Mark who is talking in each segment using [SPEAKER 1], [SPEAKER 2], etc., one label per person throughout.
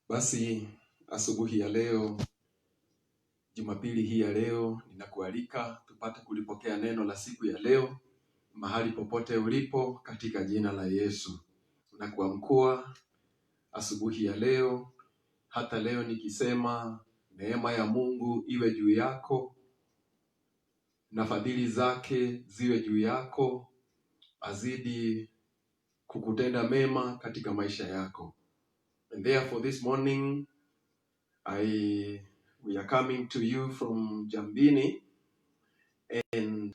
[SPEAKER 1] Basi asubuhi ya leo, Jumapili hii ya leo, ninakualika tupate kulipokea neno la siku ya leo mahali popote ulipo katika jina la Yesu. Nakuamkua asubuhi ya leo, hata leo nikisema neema ya Mungu iwe juu yako na fadhili zake ziwe juu yako, azidi kukutenda mema katika maisha yako. And therefore this morning we are coming to you from Jambini, and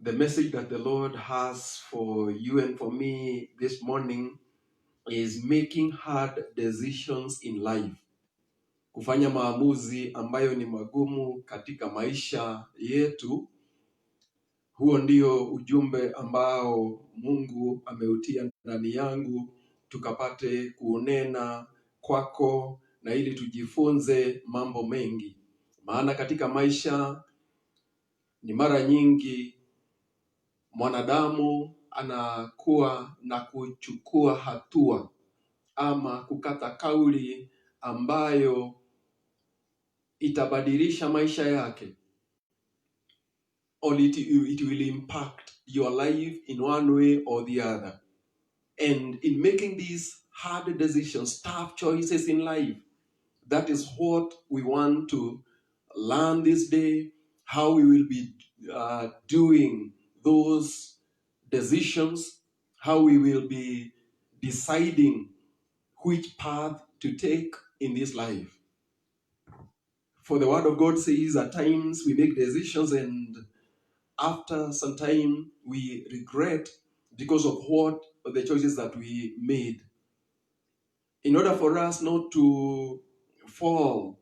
[SPEAKER 1] the message that the Lord has for you and for me this morning is making hard decisions in life. Kufanya maamuzi ambayo ni magumu katika maisha yetu. Huo ndio ujumbe ambao Mungu ameutia ndani yangu tukapate kuunena kwako, na ili tujifunze mambo mengi. Maana katika maisha ni mara nyingi mwanadamu anakuwa na kuchukua hatua ama kukata kauli ambayo itabadilisha maisha yake, or it will impact your life in one way or the other. And in making these hard decisions, tough choices in life, that is what we want to learn this day, how we will be doing those decisions, how we will be deciding which path to take in this life. For the word of God says at times we make decisions and after some time we regret because of what the choices that we made. In order for us not to fall,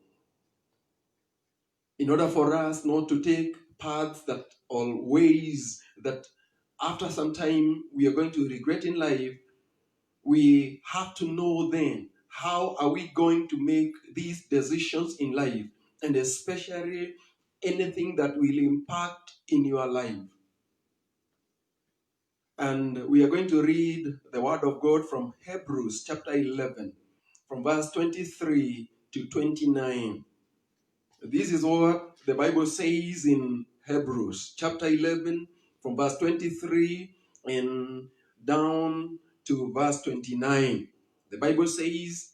[SPEAKER 1] in order for us not to take paths that or ways that after some time we are going to regret in life, we have to know then how are we going to make these decisions in life, and especially anything that will impact in your life. And we are going to read the word of God from Hebrews chapter 11, from verse 23 to 29. This is what the Bible says in Hebrews chapter 11, from verse 23 and down to verse 29. The Bible says,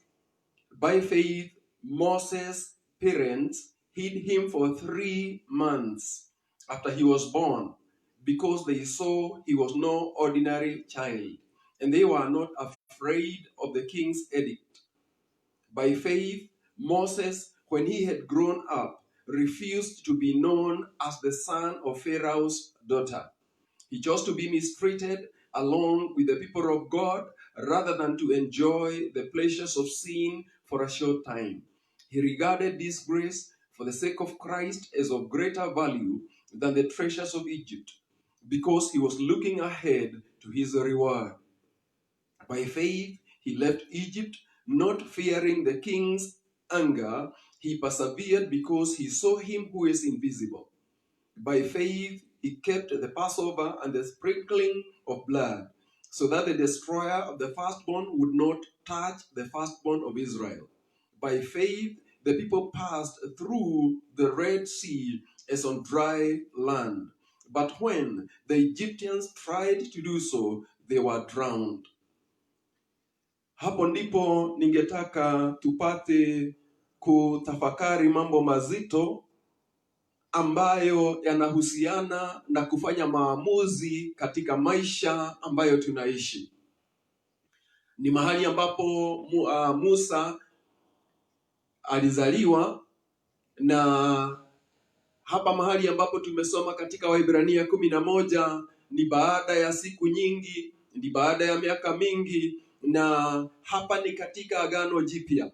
[SPEAKER 1] by faith, Moses' parents hid him for 3 months after he was born, because they saw he was no ordinary child, and they were not afraid of the king's edict. By faith, Moses, when he had grown up, refused to be known as the son of Pharaoh's daughter. He chose to be mistreated along with the people of God rather than to enjoy the pleasures of sin for a short time. He regarded disgrace for the sake of Christ as of greater value than the treasures of Egypt, because he was looking ahead to his reward. By faith, he left Egypt, not fearing the king's anger. He persevered because he saw him who is invisible. By faith, he kept the Passover and the sprinkling of blood, so that the destroyer of the firstborn would not touch the firstborn of Israel. By faith, the people passed through the Red Sea as on dry land. But when the Egyptians tried to do so, they were drowned. Hapo ndipo ningetaka tupate kutafakari mambo mazito ambayo yanahusiana na kufanya maamuzi katika maisha ambayo tunaishi. Ni mahali ambapo Musa alizaliwa, na hapa mahali ambapo tumesoma katika Waebrania 11 ni baada ya siku nyingi, ni baada ya miaka mingi, na hapa ni katika Agano Jipya.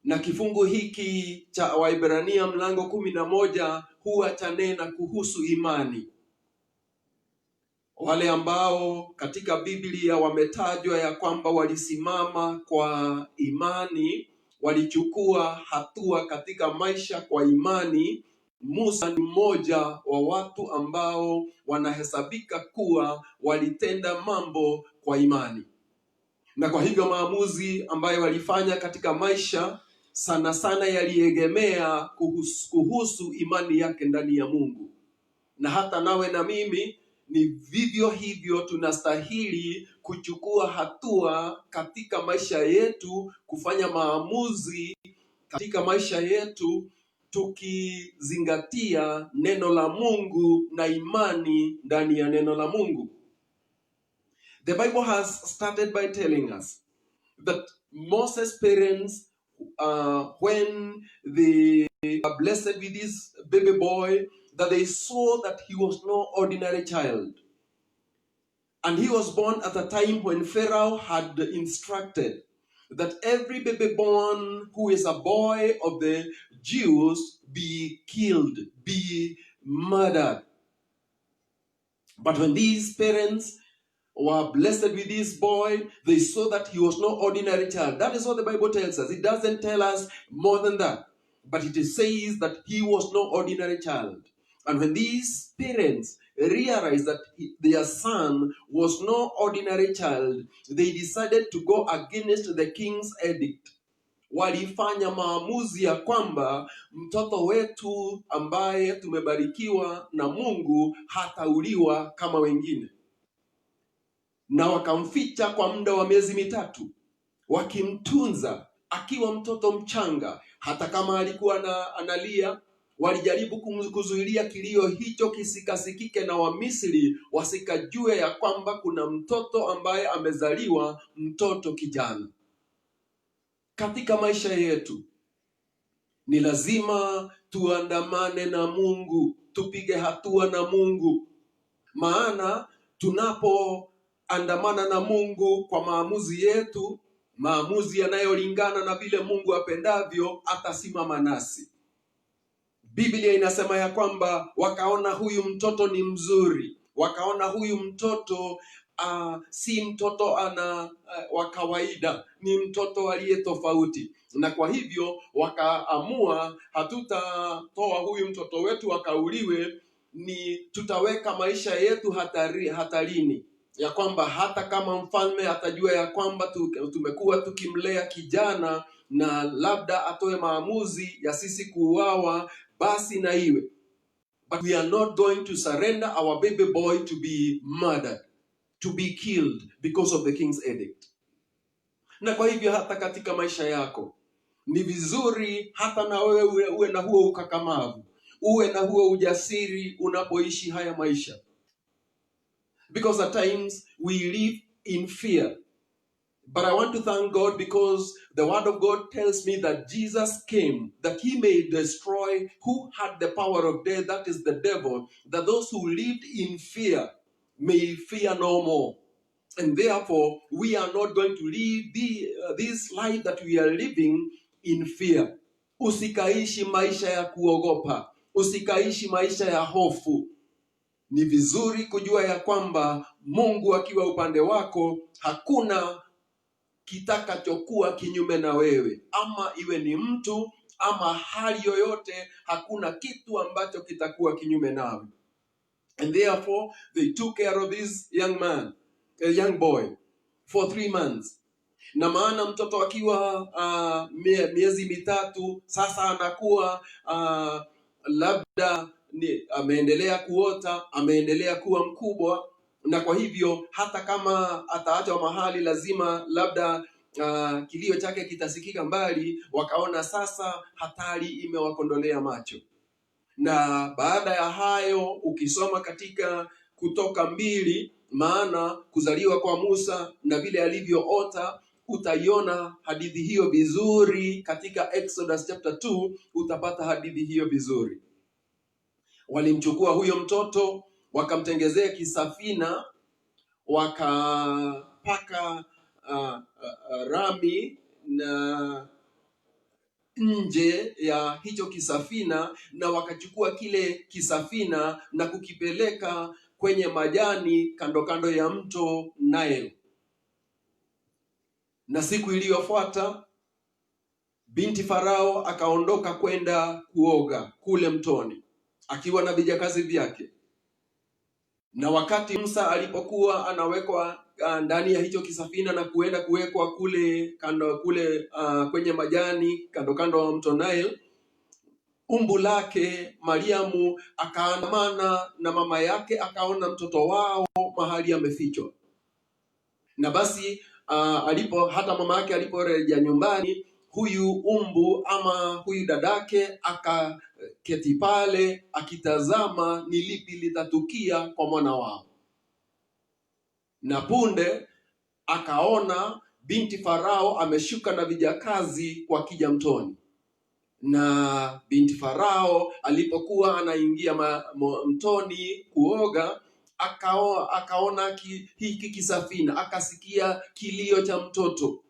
[SPEAKER 1] Na kifungu hiki cha Waebrania mlango 11 huwa chanena kuhusu imani. Wale ambao katika Biblia wametajwa ya kwamba walisimama kwa imani, walichukua hatua katika maisha kwa imani. Musa ni mmoja wa watu ambao wanahesabika kuwa walitenda mambo kwa imani. Na kwa hivyo maamuzi ambayo walifanya katika maisha sana sana yaliegemea kuhusu imani yake ndani ya Mungu. Na hata nawe na mimi ni vivyo hivyo, tunastahili kuchukua hatua katika maisha yetu, kufanya maamuzi katika maisha yetu, tukizingatia neno la Mungu na imani ndani ya neno la Mungu. The Bible has started by telling us that Moses' parents, when they were blessed with this baby boy, that they saw that he was no ordinary child. And he was born at a time when Pharaoh had instructed that every baby born who is a boy of the Jews be killed, be murdered. But when these parents were blessed with this boy, they saw that he was no ordinary child. That is what the Bible tells us. It doesn't tell us more than that. But it says that he was no ordinary child. And when these parents realized that their son was no ordinary child, they decided to go against the king's edict. Walifanya maamuzi ya kwamba mtoto wetu ambaye tumebarikiwa na Mungu hatauliwa kama wengine. Na wakamficha kwa muda wa miezi 3, wakimtunza akiwa mtoto mchanga. Hata kama alikuwa analia, walijaribu kuzuilia kilio hicho kisikasikike na Wamisri wasikajue ya kwamba kuna mtoto ambaye amezaliwa, mtoto kijana. Katika maisha yetu ni lazima tuandamane na Mungu, tupige hatua na Mungu, maana tunapoandamana na Mungu kwa maamuzi yetu, maamuzi yanayolingana na vile Mungu apendavyo, atasimama nasi. Biblia inasema ya kwamba wakaona huyu mtoto ni mzuri, wakaona huyu mtoto si mtoto wa kawaida, ni mtoto aliye tofauti. Na kwa hivyo wakaamua, hatutatoa huyu mtoto wetu akauliwe, ni tutaweka maisha yetu hatarini, ya kwamba hata kama mfalme atajua ya kwamba tumekuwa tukimlea kijana na labda atoe maamuzi ya sisi kuuawa, basi na iwe. But we are not going to surrender our baby boy to be murdered, to be killed because of the king's edict. Na kwa hivyo hata katika maisha yako ni vizuri hata na wewe uwe na huo ukakamavu, uwe na huo ujasiri unapoishi haya maisha. Because at times we live in fear. But I want to thank God because the word of God tells me that Jesus came, that he may destroy who had the power of death, that is the devil, that those who lived in fear may fear no more. And therefore, we are not going to live this life that we are living in fear. Usikaishi maisha ya kuogopa, usikaishi maisha ya hofu. Ni vizuri kujua ya kwamba Mungu akiwa upande wako, hakuna kitakachokuwa kinyume na wewe, ama iwe ni mtu ama hali yoyote, hakuna kitu ambacho kitakuwa kinyume nawe. And therefore they took care of this young boy for 3 months. Na maana mtoto akiwa miezi 3, sasa anakuwa labda ameendelea kuota, ameendelea kuwa mkubwa. Na kwa hivyo hata kama ataachwa mahali, lazima labda kilio chake kitasikika mbali. Wakaona sasa hatari imewakondolea macho. Na baada ya hayo, ukisoma katika Kutoka 2, maana kuzaliwa kwa Musa na vile alivyoota, utaiona hadithi hiyo vizuri. Katika Exodus chapter 2 utapata hadithi hiyo vizuri. Walimchukua huyo mtoto, wakamtengezea kisafina, wakapaka rami na nje ya hicho kisafina, na wakachukua kile kisafina na kukipeleka kwenye majani kando kando ya mto Nile. Na siku iliyofuata binti Farao akaondoka kwenda kuoga kule mtoni akiwa na vijakazi vyake. Na wakati Musa alipokuwa anawekwa ndani ya hicho kisafina na kuenda kuwekwa kule kando kule kwenye majani kando kando wa mto Nile, umbu lake Mariamu akaandamana na mama yake, akaona mtoto wao mahali amefichwa. Na basi hata mama yake aliporejea nyumbani, huyu umbu ama huyu dadake akaketi pale akitazama ni lipi litatukia kwa mwana wao. Na punde akaona binti Farao ameshuka na vijakazi wakija mtoni. Na binti Farao alipokuwa anaingia mtoni kuoga, akaona hiki kisafina, akasikia kilio cha mtoto,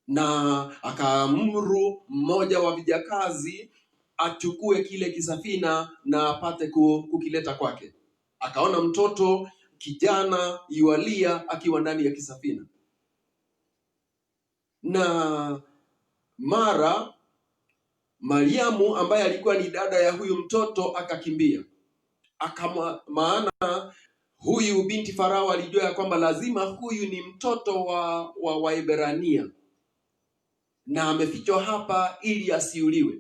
[SPEAKER 1] na akaamuru mmoja wa vijakazi achukue kile kisafina na apate kukileta kwake. Akaona mtoto kijana yualia akiwa ndani ya kisafina, na mara Mariamu ambaye alikuwa ni dada ya huyu mtoto akakimbia. Maana huyu binti Farao alijua ya kwamba lazima huyu ni mtoto wa Waebrania na amefichwa hapa ili asiuliwe.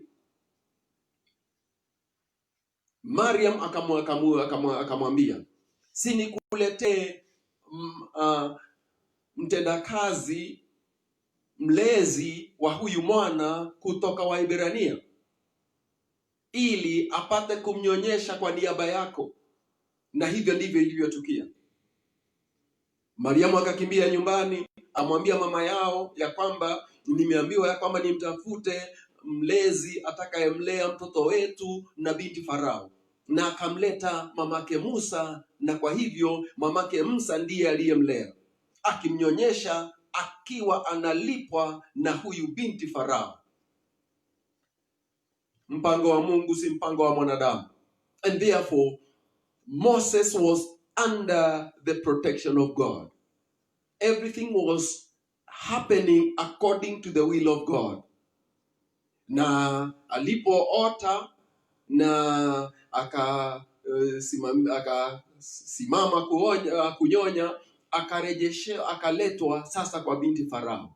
[SPEAKER 1] Mariam akamwambia, si nikuletee mtendakazi mlezi wa huyu mwana kutoka Waebrania ili apate kumnyonyesha kwa niaba yako? Na hivyo ndivyo ilivyotukia. Mariamu akakimbia nyumbani, amwambia mama yao ya kwamba nimeambiwa ya kwamba nimtafute mlezi atakayemlea mtoto wetu na binti Farao. Na akamleta mamake Musa, na kwa hivyo mamake Musa ndiye aliyemlea, akimnyonyesha akiwa analipwa na huyu binti Farao. Mpango wa Mungu si mpango wa mwanadamu. And therefore Moses was under the protection of God. Everything was happening according to the will of God. Na alipoota na akasimama kunyonya, akaletwa sasa kwa binti Farao.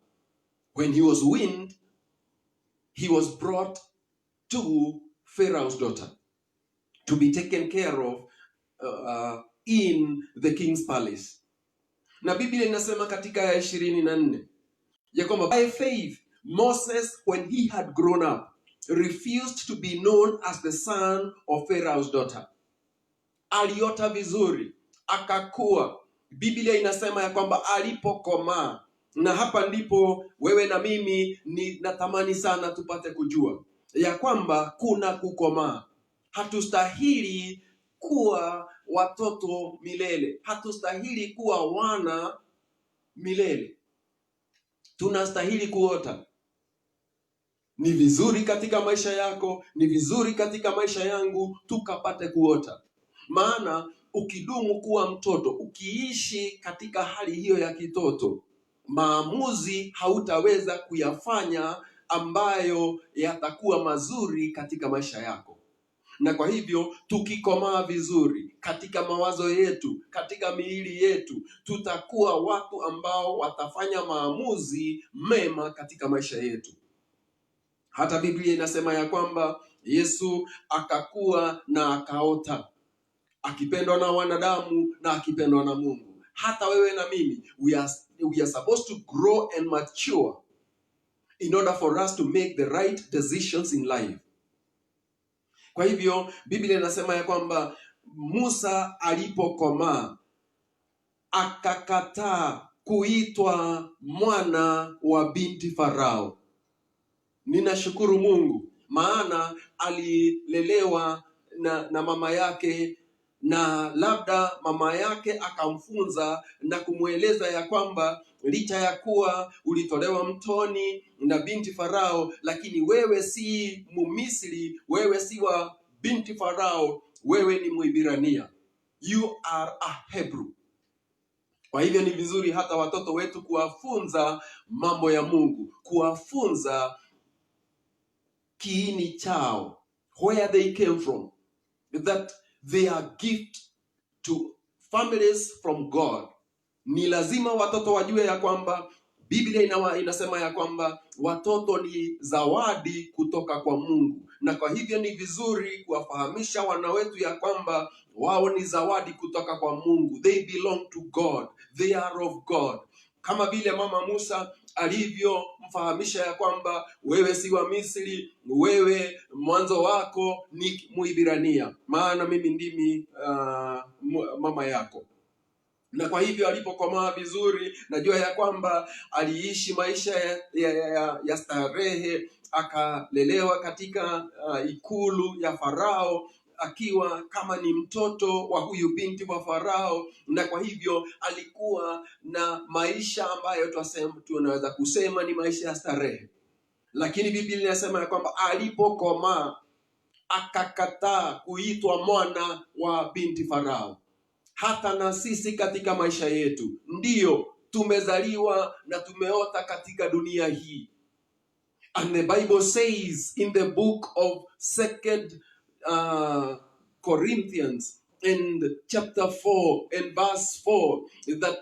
[SPEAKER 1] When he was weaned, he was brought to Pharaoh's daughter to be taken care of in the king's palace. Na Biblia inasema katika aya 24 ya kwamba by faith Moses, when he had grown up, refused to be known as the son of Pharaoh's daughter. Aliota vizuri, akakua. Biblia inasema ya kwamba alipokomaa, na hapa ndipo wewe na mimi natamani sana tupate kujua ya kwamba kuna kukomaa. Hatustahili kuwa watoto milele, hatustahili kuwa wana milele. Tunastahili kuota. Ni vizuri katika maisha yako, ni vizuri katika maisha yangu tukapate kuota. Maana ukidumu kuwa mtoto, ukiishi katika hali hiyo ya kitoto, maamuzi hautaweza kuyafanya ambayo yatakuwa mazuri katika maisha yako. Na kwa hivyo tukikomaa vizuri katika mawazo yetu, katika miili yetu, tutakuwa watu ambao watafanya maamuzi mema katika maisha yetu. Hata Biblia inasema ya kwamba Yesu akakuwa na akaota, akipendwa na wanadamu na akipendwa na Mungu. Hata wewe na mimi, we are supposed to grow and mature in order for us to make the right decisions in life. Kwa hivyo Biblia inasema ya kwamba Musa alipokomaa akakataa kuitwa mwana wa binti Farao. Ninashukuru Mungu, maana alilelewa na mama yake, na labda mama yake akamfunza na kumweleza ya kwamba licha ya kuwa ulitolewa mtoni na binti Farao, lakini wewe si Mumisri, wewe si wa binti Farao, wewe ni Mwebrania. You are a Hebrew. Kwa hivyo ni vizuri hata watoto wetu kuwafunza mambo ya Mungu, kuwafunza kiini chao, where they came from, that they are gift to families from God, Ni lazima watoto wajue ya kwamba Biblia inasema ya kwamba watoto ni zawadi kutoka kwa Mungu, na kwa hivyo ni vizuri kuwafahamisha wana wetu ya kwamba wao ni zawadi kutoka kwa Mungu. They belong to God. They are of God. Kama vile mama Musa alivyomfahamisha ya kwamba wewe si wa Misri, wewe mwanzo wako ni Mwibrania, maana mimi ndimi mama yako. Na kwa hivyo alipokomaa vizuri, najua ya kwamba aliishi maisha ya starehe, akalelewa katika ikulu ya Farao akiwa kama ni mtoto wa huyu binti wa Farao, na kwa hivyo alikuwa na maisha ambayo tunaweza kusema ni maisha ya starehe. Lakini Biblia inasema ya kwamba alipokomaa akakataa kuitwa mwana wa binti Farao. Hata na sisi katika maisha yetu, ndiyo tumezaliwa na tumeota katika dunia hii. And the Bible says in the book of 2 Corinthians and chapter 4 and verse 4 that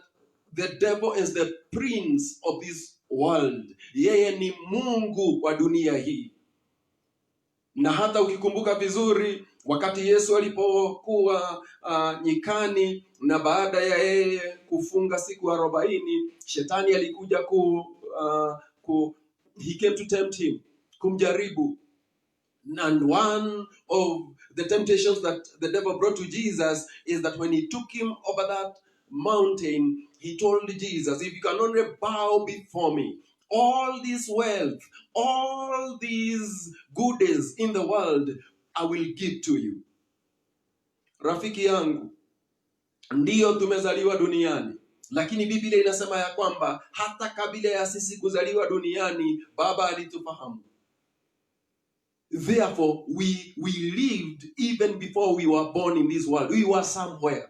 [SPEAKER 1] the devil is the prince of this world. Yeye ni mungu wa dunia hii. Na hata ukikumbuka vizuri, wakati Yesu alipokuwa nyikani, na baada ya yeye kufunga siku 40, shetani alikuja he came to tempt him, kumjaribu. And one of the temptations that the devil brought to Jesus is that when he took him over that mountain, he told Jesus, if you can only bow before me, all this wealth, all these goodies in the world, I will give to you. Rafiki yangu, ndiyo tumezaliwa duniani, lakini Biblia inasema ya kwamba hata kabla ya sisi kuzaliwa duniani, Baba alitufahamu. Therefore, we lived even before we were born in this world. We were somewhere,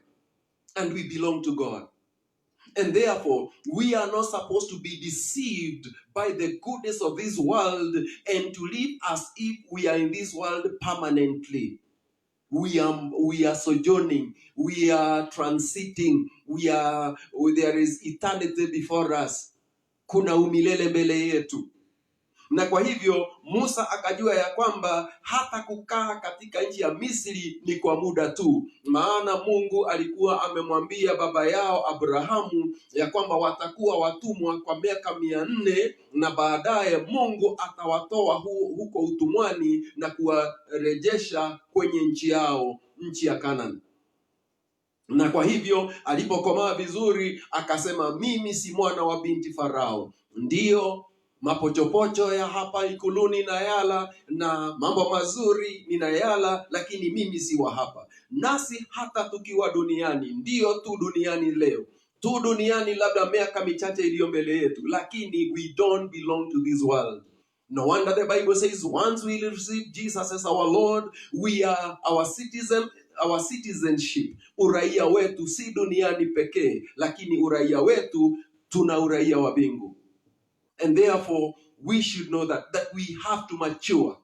[SPEAKER 1] and we belong to God. And therefore, we are not supposed to be deceived by the goodness of this world and to live as if we are in this world permanently. We are sojourning, we are transiting, there is eternity before us. Kuna umilele mbele yetu. Na kwa hivyo Musa akajua ya kwamba hata kukaa katika nchi ya Misri ni kwa muda tu, maana Mungu alikuwa amemwambia baba yao Abrahamu ya kwamba watakuwa watumwa kwa miaka 400, na baadaye Mungu atawatoa huko utumwani na kuwarejesha kwenye nchi yao, nchi ya Kanani. Na kwa hivyo alipokomaa vizuri akasema, mimi si mwana wa binti Farao. Ndiyo, mapochopocho ya hapa ikuluni ninayala, na mambo mazuri ninayala, lakini mimi si wa hapa. Nasi hata tukiwa duniani, ndiyo tu duniani leo, tu duniani labda miaka michache iliyo mbele yetu, lakini we don't belong to this world. No wonder the Bible says once we receive Jesus as our Lord, we are our citizenship, uraia wetu si duniani pekee, lakini uraia wetu tuna uraia wa mbingu. And therefore, we should know that we have to mature.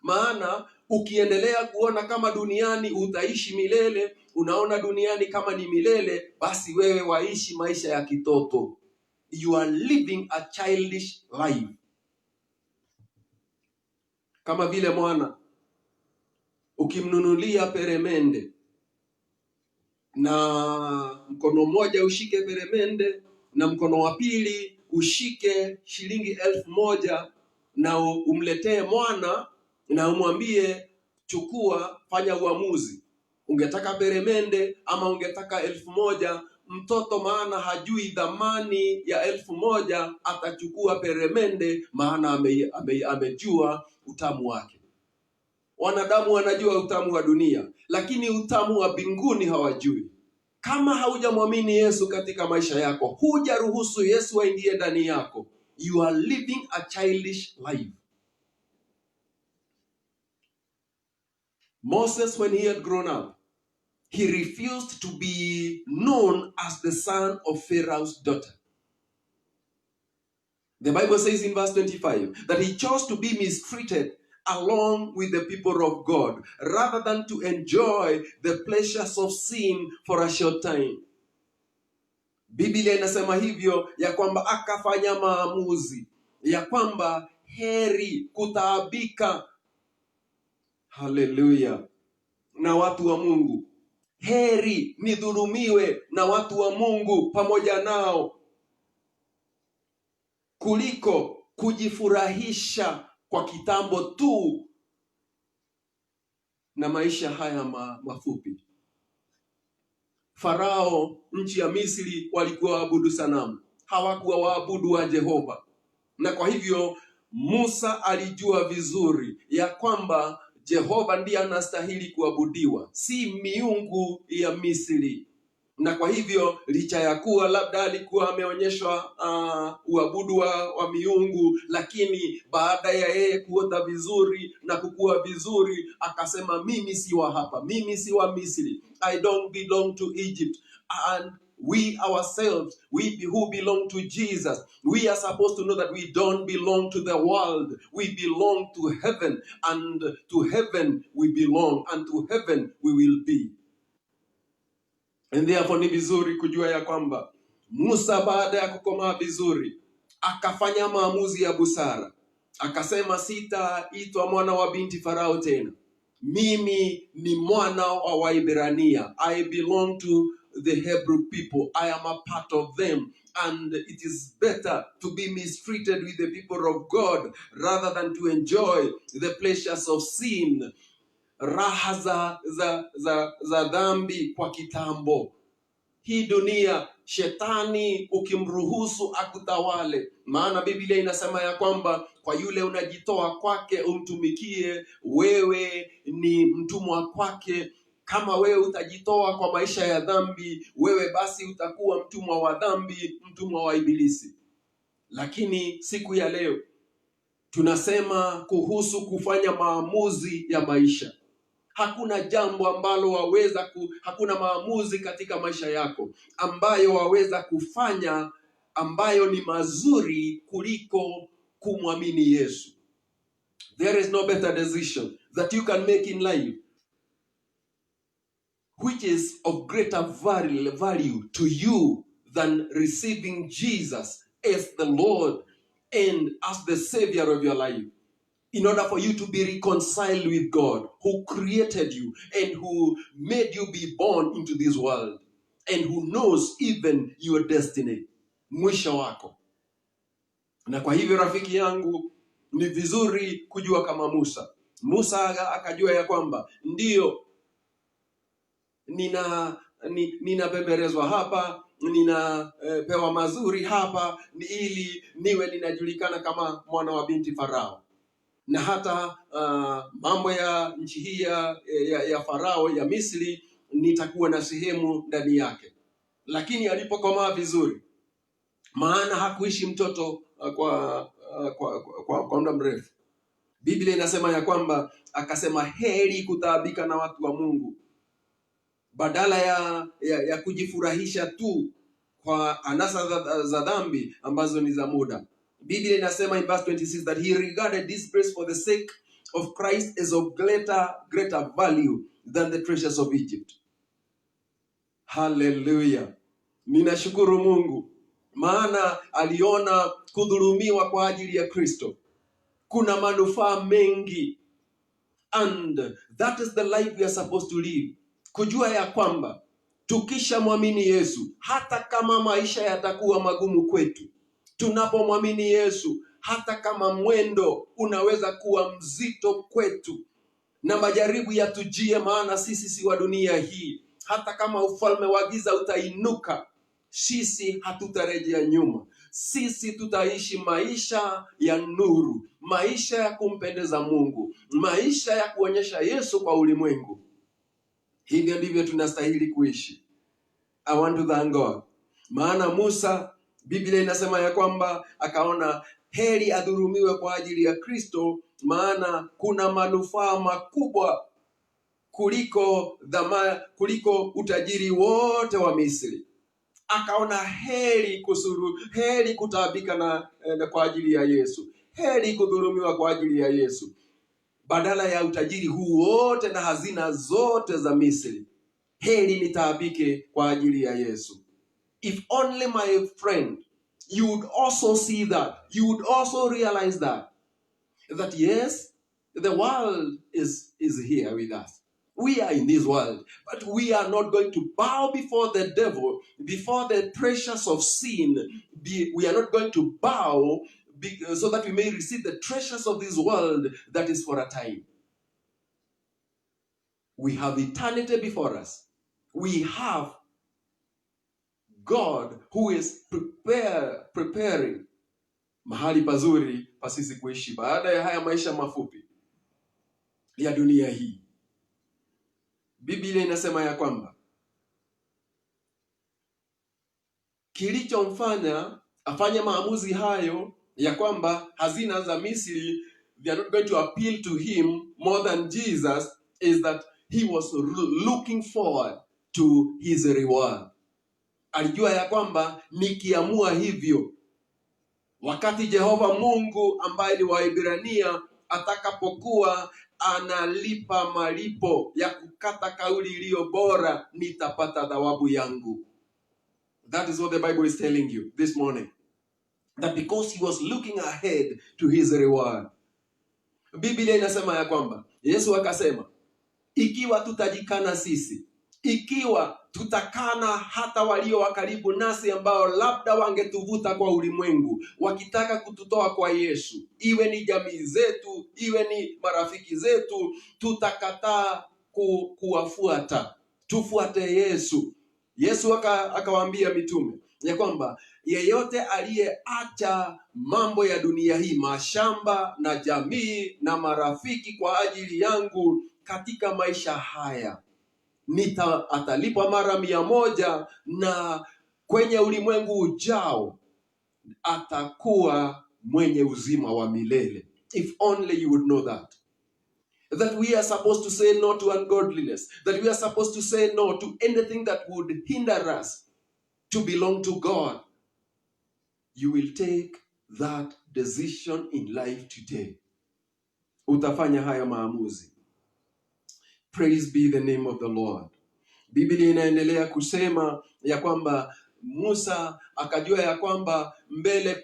[SPEAKER 1] Maana ukiendelea kuona kama duniani utaishi milele, unaona duniani kama ni milele, basi wewe waishi maisha ya kitoto. You are living a childish life. Kama vile mwana ukimnunulia peremende, na mkono mmoja ushike peremende na mkono wa pili ushike shilingi 1,000, na umletee mwana na umwambie, chukua, fanya uamuzi, ungetaka peremende ama ungetaka 1,000. Mtoto maana hajui dhamani ya 1,000 atachukua peremende, maana amejua utamu wake. Wanadamu wanajua utamu wa dunia, lakini utamu wa mbinguni hawajui. Kama haujamwamini Yesu katika maisha yako, hujaruhusu Yesu aingie ndani yako, you are living a childish life. Moses, when he had grown up, he refused to be known as the son of Pharaoh's daughter. The Bible says in verse 25 that he chose to be mistreated along with the people of God, rather than to enjoy the pleasures of sin for a short time. Biblia inasema hivyo ya kwamba akafanya maamuzi ya kwamba heri kutaabika, haleluya, na watu wa Mungu. Heri nidhulumiwe na watu wa Mungu pamoja nao, kuliko kujifurahisha kwa kitambo tu na maisha haya mafupi. Farao, nchi ya Misri, walikuwa waabudu sanamu, hawakuwa waabudu wa Jehova. Na kwa hivyo Musa alijua vizuri ya kwamba Jehova ndiye anastahili kuabudiwa, si miungu ya Misri. Na kwa hivyo licha ya kuwa labda alikuwa ameonyeshwa uabudu wa miungu, lakini baada ya yeye kuota vizuri na kukua vizuri, akasema mimi si wa hapa, mimi si wa Misri, I don't belong to Egypt. And we ourselves, we who belong to Jesus, we are supposed to know that we don't belong to the world. We belong to heaven, and to heaven we belong, and to heaven we will be. And therefore ni vizuri kujua ya kwamba Musa baada ya kukomaa vizuri akafanya maamuzi ya busara. Akasema sitaitwa mwana wa binti Farao tena. Mimi ni mwana wa Waebrania. I belong to the Hebrew people. I am a part of them. And it is better to be mistreated with the people of God rather than to enjoy the pleasures of sin. Raha za dhambi kwa kitambo. Hii dunia shetani ukimruhusu akutawale, maana Biblia inasema ya kwamba kwa yule unajitoa kwake umtumikie, wewe ni mtumwa kwake. Kama wewe utajitoa kwa maisha ya dhambi, wewe basi utakuwa mtumwa wa dhambi, mtumwa wa ibilisi. Lakini siku ya leo tunasema kuhusu kufanya maamuzi ya maisha. Hakuna jambo ambalo hakuna maamuzi katika maisha yako ambayo waweza kufanya ambayo ni mazuri kuliko kumwamini Yesu. There is no better decision that you can make in life which is of greater value to you than receiving Jesus as the Lord and as the Savior of your life. In order for you to be reconciled with God, who created you and who made you be born into this world, and who knows even your destiny, mwisho wako. Na kwa hivyo rafiki yangu, ni vizuri kujua kama Musa. Musa akajua ya kwamba ndiyo, ninabeberezwa hapa, ninapewa mazuri hapa, ili niwe ninajulikana kama mwana wa binti Farao. Na hata mambo ya nchi hii ya Farao ya Misri nitakuwa na sehemu ndani yake. Lakini alipokomaa vizuri, maana hakuishi mtoto kwa muda mrefu, Biblia inasema ya kwamba akasema heri kutaabika na watu wa Mungu badala ya kujifurahisha tu kwa anasa za dhambi ambazo ni za muda. Biblia inasema in verse 26 that he regarded disgrace for the sake of Christ as of greater value than the treasures of Egypt. Hallelujah. Ninashukuru Mungu, maana aliona kudhulumiwa kwa ajili ya Kristo kuna manufaa mengi, and that is the life we are supposed to live. Kujua ya kwamba tukisha mwamini Yesu, hata kama maisha yatakuwa magumu kwetu, tunapomwamini Yesu, hata kama mwendo unaweza kuwa mzito kwetu na majaribu yatujie, maana sisi si wa dunia hii, hata kama ufalme wa giza utainuka, sisi hatutarejea nyuma. Sisi tutaishi maisha ya nuru, maisha ya kumpendeza Mungu, maisha ya kuonyesha Yesu kwa ulimwengu. Hivyo ndivyo tunastahili kuishi. I want to thank God. Maana Musa, Biblia inasema ya kwamba akaona heri adhulumiwe kwa ajili ya Kristo, maana kuna manufaa makubwa kuliko utajiri wote wa Misri. Akaona heri kutaabika na kwa ajili ya Yesu, heri kudhulumiwa kwa ajili ya Yesu, badala ya utajiri huu wote na hazina zote za Misri. Heri nitaabike kwa ajili ya Yesu. If only, my friend, you would also see that. You would also realize that yes, the world is here with us. We are in this world, but we are not going to bow before the devil, before the treasures of sin. We are not going to bow so that we may receive the treasures of this world that is for a time. We have eternity before us. We have God who is preparing mahali pazuri pa sisi kuishi baada ya haya maisha mafupi ya dunia hii. Biblia inasema ya kwamba kilichomfanya afanye maamuzi hayo ya kwamba hazina za Misri, they are not going to appeal to him more than Jesus, is that he was looking forward to his reward. Alijua ya kwamba nikiamua hivyo, wakati Jehova Mungu ambaye ni Waebrania atakapokuwa analipa malipo ya kukata kauli iliyo bora, nitapata thawabu yangu. That is what the Bible is telling you this morning. That because he was looking ahead to his reward. Biblia inasema ya kwamba Yesu akasema, ikiwa tutajikana sisi, ikiwa tutakana hata walio wa karibu nasi ambao labda wangetuvuta kwa ulimwengu, wakitaka kututoa kwa Yesu, iwe ni jamii zetu, iwe ni marafiki zetu, tutakataa kuwafuata. Tufuate Yesu. Yesu akawaambia mitume ya kwamba yeyote aliyeacha mambo ya dunia hii, mashamba na jamii na marafiki kwa ajili yangu katika maisha haya, atalipwa mara 100, na kwenye ulimwengu ujao atakuwa mwenye uzima wa milele. If only you would know that we are supposed to say no to ungodliness, that we are supposed to say no to anything that would hinder us to belong to God. You will take that decision in life today. Utafanya haya maamuzi. Praise be the name of the Lord. Biblia inaendelea kusema ya kwamba Musa akajua ya kwamba mbele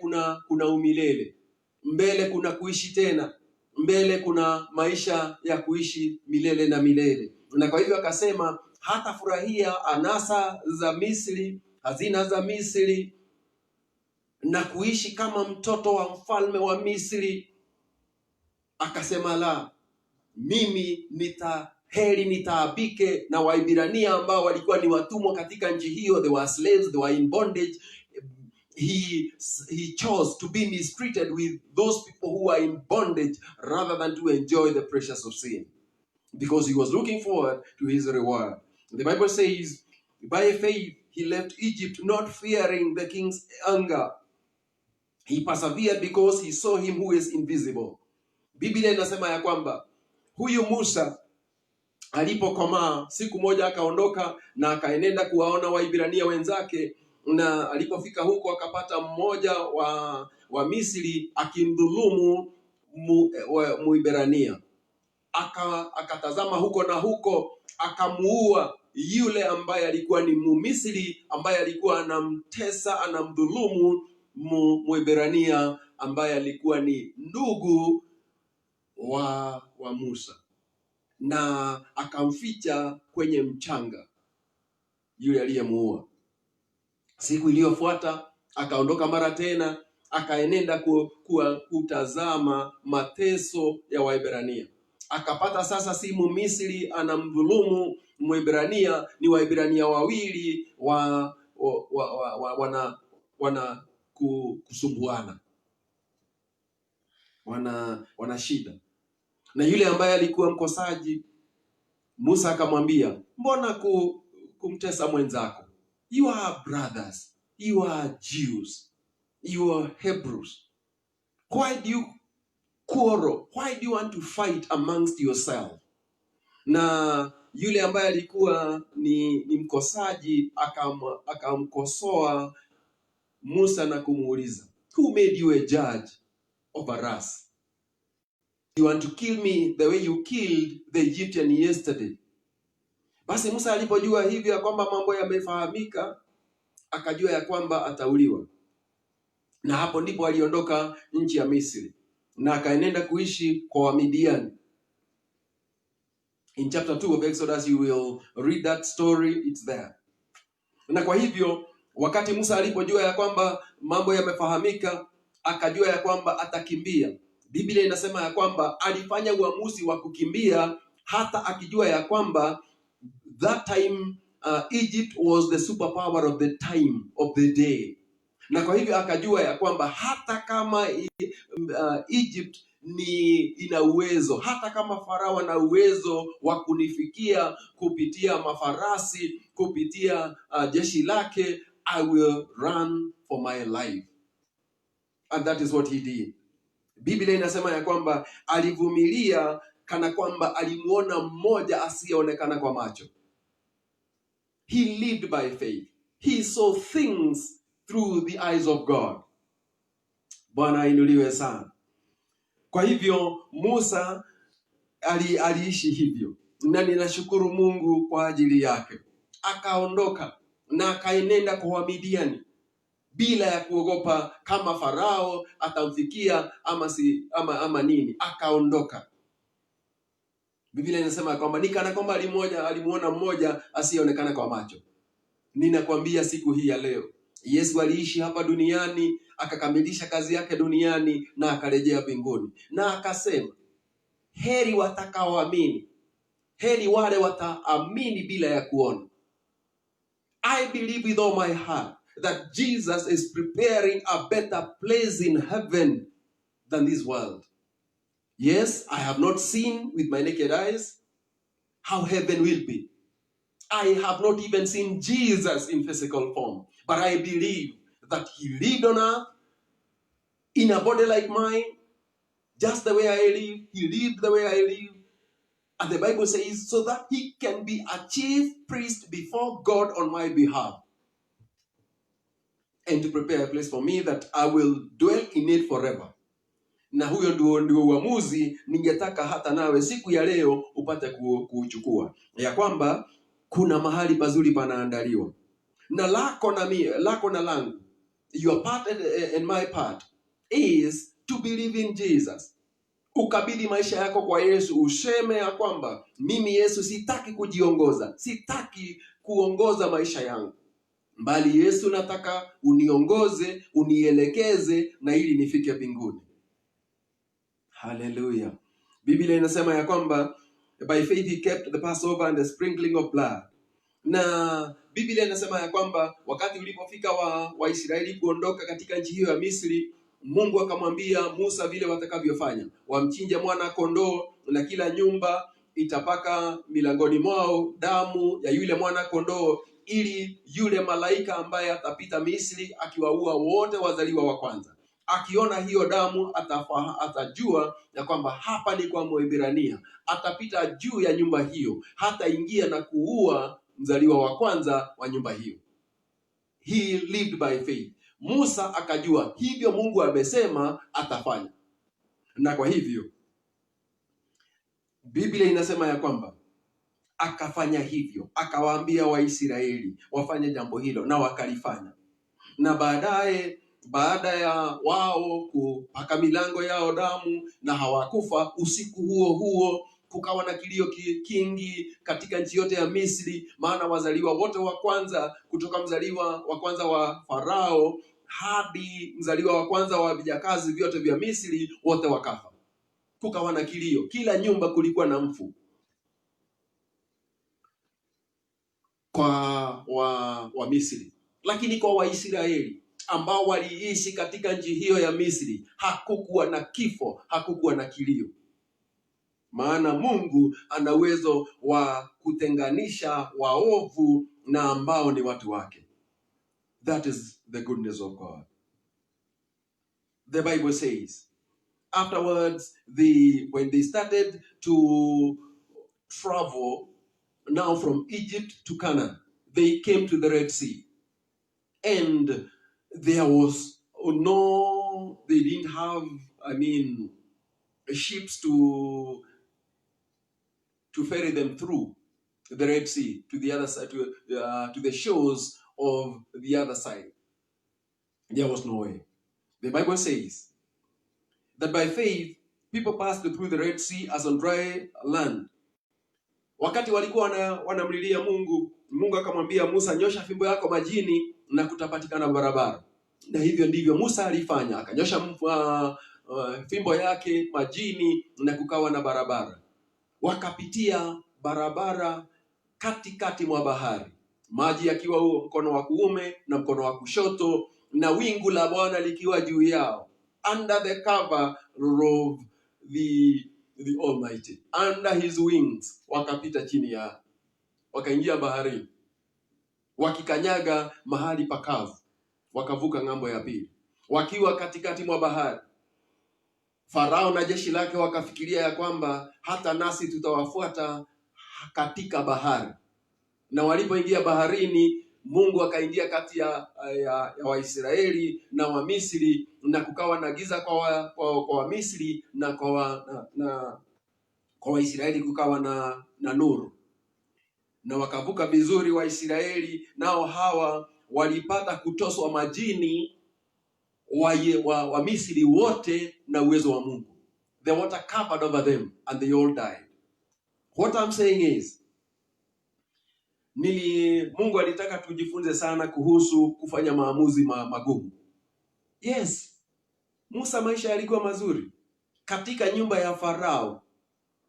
[SPEAKER 1] kuna umilele, mbele kuna kuishi tena, mbele kuna maisha ya kuishi milele na milele. Na kwa hivyo akasema hata furahia anasa za Misri, hazina za Misri, na kuishi kama mtoto wa mfalme wa Misri. Akasema la, mimi nitaabike na Waebrania ambao walikuwa ni watumwa katika nchi hiyo. They were slaves, they were in bondage. He chose to be mistreated with those people who are in bondage rather than to enjoy the pressures of sin, because he was looking forward to his reward. The Bible says, by faith he left Egypt, not fearing the king's anger. He persevered because he saw him who is invisible. Biblia inasema ya kwamba huyu Musa alipokomaa, siku moja akaondoka na akaenenda kuwaona Waebrania wenzake, na alipofika huko akapata mmoja wa Misri akimdhulumu Mwebrania. Akatazama huko na huko, akamuua yule ambaye alikuwa ni Misri, ambaye alikuwa anamtesa, anamdhulumu Mwebrania ambaye alikuwa ni ndugu wa Musa, na akamficha kwenye mchanga yule aliyemuua. Siku iliyofuata akaondoka mara tena, akaenenda kutazama mateso ya Waebrania. Akapata sasa simu Misri anamdhulumu Mwebrania, ni Waebrania wawili wana kusumbuana, wana shida. Na yule ambaye alikuwa mkosaji, Musa akamwambia, mbona kumtesa mwenzako? You are brothers, you are Jews, you are Hebrews. Why do you quarrel? Why do you want to fight amongst yourself? Na yule ambaye alikuwa ni mkosaji akamkosoa Musa na kumuuliza, who made you a judge over us? You want to kill me the way you killed the Egyptian yesterday? Basi Musa alipojua hivyo kwamba mambo yamefahamika, akajua ya kwamba atauliwa, na hapo ndipo aliondoka nchi ya Misri na akaenenda kuishi kwa Wamidiani. In chapter 2 of Exodus you will read that story, it's there. Na kwa hivyo wakati Musa alipojua ya kwamba mambo yamefahamika, akajua ya kwamba atakimbia. Biblia inasema ya kwamba alifanya uamuzi wa kukimbia, hata akijua ya kwamba that time Egypt was the superpower of the time of the day. Na kwa hivyo akajua ya kwamba hata kama Egypt ina uwezo, hata kama Farao ana uwezo wa kunifikia kupitia mafarasi, kupitia jeshi lake, I will run for my life. And that is what he did. Biblia inasema ya kwamba alivumilia kana kwamba alimuona mmoja asiyeonekana kwa macho. He lived by faith. He saw things through the eyes of God. Bwana ainuliwe sana. Kwa hivyo Musa aliishi hivyo, na ninashukuru Mungu kwa ajili yake. Akaondoka na akaenenda kwa Wamidiani bila ya kuogopa kama Farao atamfikia ama nini. Akaondoka. Biblia inasema kwamba nikana kwamba alimuona mmoja asiyeonekana kwa macho. Ninakwambia siku hii ya leo, Yesu aliishi hapa duniani, akakamilisha kazi yake duniani na akarejea mbinguni. Na akasema, heri watakaoamini, heri wale wataamini bila ya kuona. I believe with all my heart that Jesus is preparing a better place in heaven than this world. Yes, I have not seen with my naked eyes how heaven will be. I have not even seen Jesus in physical form, but I believe that he lived on earth in a body like mine, just the way I live. He lived the way I live. And the Bible says, so that he can be a chief priest before God on my behalf, and to prepare a place for me that I will dwell in it forever. Na huyo ndio uamuzi ningetaka hata nawe siku ya leo upate kuchukua, ya kwamba kuna mahali pazuri panaandaliwa. Na lako na langu, your part and my part is to believe in Jesus. Ukabidhi maisha yako kwa Yesu, useme ya kwamba mimi Yesu sitaki kujiongoza, sitaki kuongoza maisha yangu, bali Yesu nataka uniongoze, unielekeze na ili nifike mbinguni. Hallelujah. Biblia inasema ya kwamba by faith he kept the Passover and the sprinkling of blood. Na Biblia inasema ya kwamba wakati ulipofika Waisraeli kuondoka katika nchi hiyo ya Misri, Mungu akamwambia Musa vile watakavyofanya. Wamchinje mwana kondoo, na kila nyumba itapaka milangoni mwao damu ya yule mwana kondoo, ili yule malaika ambaye atapita Misri akiwaua wote wazaliwa wa kwanza, akiona hiyo damu atajua ya kwamba hapa ni kwa Mwebrania. Atapita juu ya nyumba hiyo, hata ingia na kuua mzaliwa wa kwanza wa nyumba hiyo. He lived by faith. Musa akajua hivyo Mungu amesema atafanya. Na kwa hivyo Biblia inasema ya kwamba akafanya hivyo, akawaambia Waisraeli wafanye jambo hilo, na wakalifanya. Na baada ya wao kupaka milango yao damu na hawakufa, usiku huo huo kukawa na kilio kingi katika nchi yote ya Misri, maana wazaliwa wote wa kwanza, kutoka mzaliwa wa kwanza wa Farao hadi mzaliwa wa kwanza wa vijakazi vyote vya Misri, wote wakafa. Kukawa na kilio, kila nyumba kulikuwa na mfu. Kwa wa Misri, lakini kwa Waisraeli ambao waliishi katika nchi hiyo ya Misri, hakukuwa na kifo, hakukuwa na kilio. Maana Mungu ana uwezo wa kutenganisha waovu na ambao ni watu wake. That is the goodness of God. The Bible says, afterwards, when they started to travel now from Egypt to Canaan, they came to the Red Sea. And there was they didn't have, ships to ferry them through the Red Sea to the other side, to the shores of the other side. There was no way. The Bible says that by faith, people passed through the Red Sea as on dry land. Wakati walikuwa wanamlilia Mungu, Mungu akamwambia Musa, nyosha fimbo yako majini na kutapatikana barabara. Na hivyo ndivyo Musa alifanya, akanyosha fimbo yake majini na kukawa na barabara. Wakapitia barabara katikati mwa bahari, maji yakiwa mkono wa kuume na mkono wa kushoto, na wingu la Bwana likiwa juu yao. Under the cover of the Almighty, under his wings, wakapita chini ya, wakaingia baharini, wakikanyaga mahali pakavu, wakavuka ng'ambo ya pili, wakiwa katikati mwa bahari. Farao na jeshi lake wakafikiria ya kwamba hata nasi tutawafuata katika bahari. Na walipoingia baharini, Mungu akaingia kati ya Waisraeli na Wamisri, na kukawa na giza kwa Wamisri na kwa Waisraeli kukawa na nuru. Na wakavuka vizuri Waisraeli, nao hawa walipata kutoswa majini wa Misri wote na uwezo wa Mungu. The water covered over them and they all died. What I'm saying is, Mungu alitaka tujifunze sana kuhusu kufanya maamuzi magumu. Yes, Musa maisha yalikuwa mazuri katika nyumba ya Farao.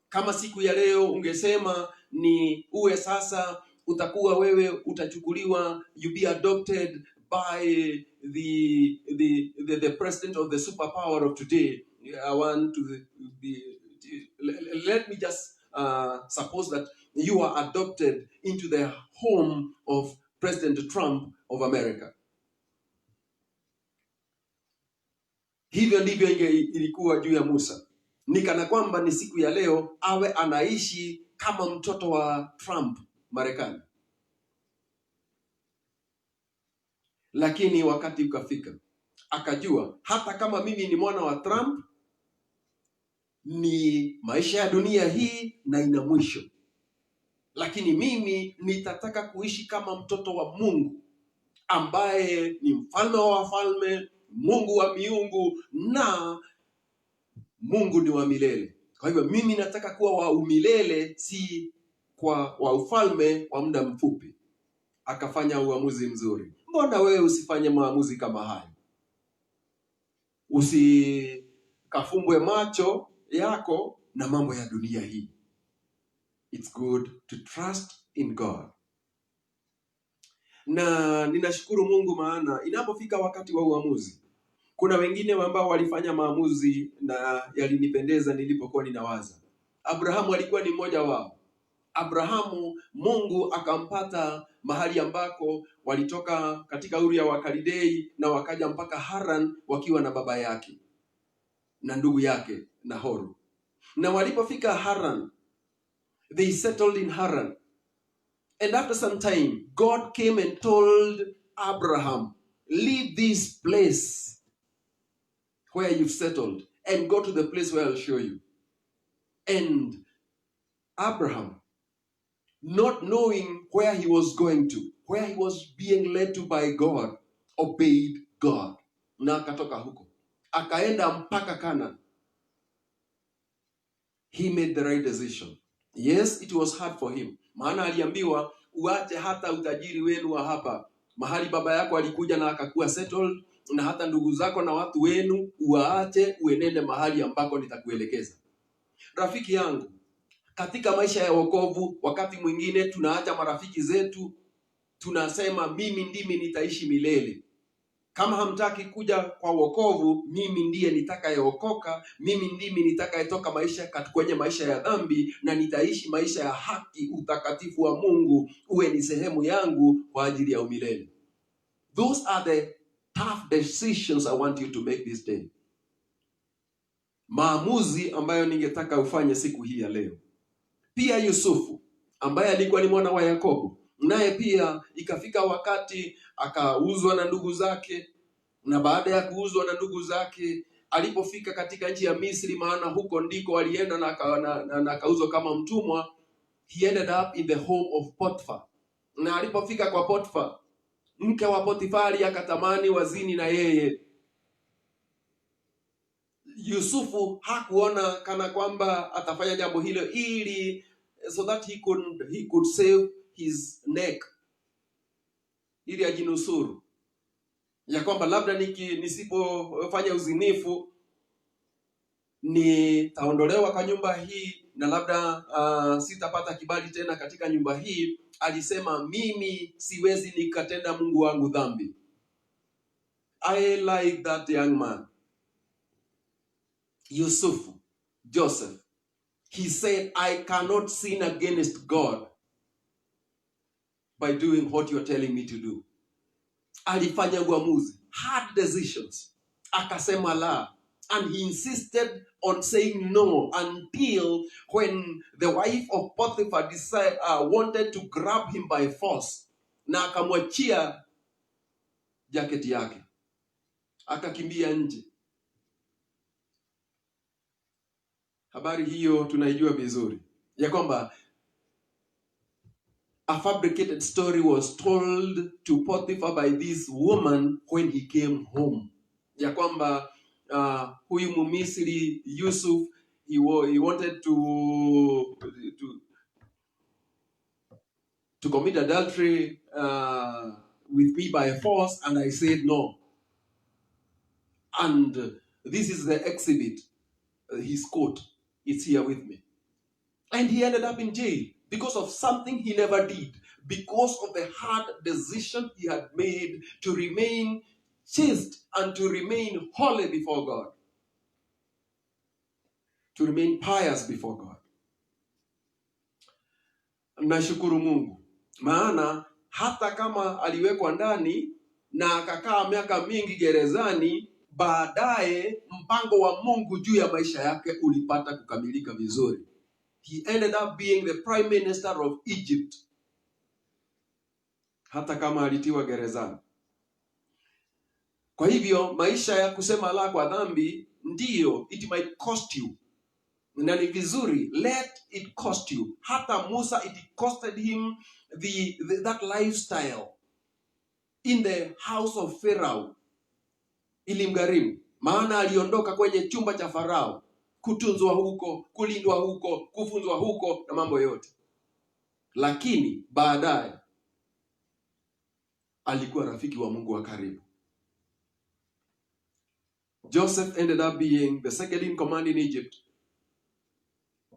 [SPEAKER 1] Kama siku ya leo ungesema ni uwe sasa, utakuwa wewe utachukuliwa, you be adopted by the president of the superpower of today. I want to let me just suppose that you are adopted into the home of President Trump of America. Hivyo ndivyo ilikuwa juu ya Musa. Ni kana kwamba ni siku ya leo awe anaishi kama mtoto wa Trump Marekani. Lakini wakati ukafika, akajua hata kama mimi ni mwana wa Trump, ni maisha ya dunia hii na ina mwisho. Lakini mimi nitataka kuishi kama mtoto wa Mungu ambaye ni mfalme wa wafalme, Mungu wa miungu, na Mungu ni wa milele. Kwa hivyo mimi nataka kuwa wa umilele, si kwa wa ufalme wa muda mfupi. Akafanya uamuzi mzuri. Mbona wewe usifanye maamuzi kama hayo? Usikafumbwe macho yako na mambo ya dunia hii. It's good to trust in God. Na ninashukuru Mungu, maana inapofika wakati wa uamuzi, kuna wengine ambao walifanya maamuzi na yalinipendeza nilipokuwa ninawaza. Abrahamu alikuwa ni mmoja wao. Abrahamu, Mungu akampata mahali ambako walitoka katika Uri ya Wakaldei na wakaja mpaka Haran wakiwa na baba yake na ndugu yake Nahoru. Na walipofika Haran, they settled in Haran. And after some time, God came and told Abraham, leave this place where you've settled and go to the place where I'll show you. And Abraham, not knowing where he was going to, where he was being led to by God, obeyed God. Na akatoka huko, akaenda mpaka Canaan. He made the right decision. Yes, it was hard for him. Maana aliambiwa, uache hata utajiri wenu wa hapa, mahali baba yako alikuja na akakuwa settled, na hata ndugu zako na watu wenu uache, uenende mahali ambako nitakuelekeza. Rafiki yangu, katika maisha ya wokovu, wakati mwingine tunaacha marafiki zetu, tunasema mimi ndimi nitaishi milele. Kama hamtaki kuja kwa wokovu, mimi ndiye nitakayeokoka, mimi ndimi nitakayetoka kwenye maisha ya dhambi na nitaishi maisha ya haki, utakatifu wa Mungu uwe ni sehemu yangu kwa ajili ya umilele. Those are the tough decisions I want you to make this day. Maamuzi ambayo ningetaka ufanye siku hii ya leo. Pia Yusufu ambaye alikuwa ni mwana wa Yakobo, naye pia ikafika wakati akauzwa na ndugu zake, na baada ya kuuzwa na ndugu zake, alipofika katika nchi ya Misri, maana huko ndiko alienda na akauzwa kama mtumwa, he ended up in the home of Potiphar. Na alipofika kwa Potiphar, mke wa Potifari akatamani wazini na yeye. Yusufu hakuona kana kwamba atafanya jambo hilo ili so that he could save his neck, ili ajinusuru, ya kwamba labda nisipofanya uzinifu nitaondolewa kwa nyumba hii na labda sitapata kibali tena katika nyumba hii. Alisema, mimi siwezi nikatenda Mungu wangu dhambi. I like that young man, Joseph. He said, I cannot sin against God by doing what you're telling me to do. Alifanya uamuzi, hard decisions. Akasema la. And he insisted on saying no until when the wife of Potiphar wanted to grab him by force, na akamwachia jaketi yake, akakimbia nje. Habari hiyo tunaijua vizuri, ya kwamba a fabricated story was told to Potiphar by this woman when he came home, ya kwamba huyu Mumisri Yusuf, he wanted to commit adultery with me by force, and I said no. And this is the exhibit, his coat. It's here with me. And he ended up in jail because of something he never did, because of the hard decision he had made to remain chaste and to remain holy before God, to remain pious before God. Nashukuru Mungu, maana hata kama aliwekwa ndani na akakaa miaka mingi gerezani, baadaye mpango wa Mungu juu ya maisha yake ulipata kukamilika vizuri. He ended up being the prime minister of Egypt, hata kama alitiwa gerezani. Kwa hivyo maisha ya kusema la kwa dhambi, ndiyo, it might cost you, na ni vizuri, let it cost you. Hata Musa, it costed him that lifestyle in the house of Pharaoh. Ilimgharimu, maana aliondoka kwenye chumba cha Farao, kutunzwa huko, kulindwa huko, kufunzwa huko na mambo yote. Lakini baadaye alikuwa rafiki wa Mungu wa karibu. Joseph ended up being the second in command in Egypt,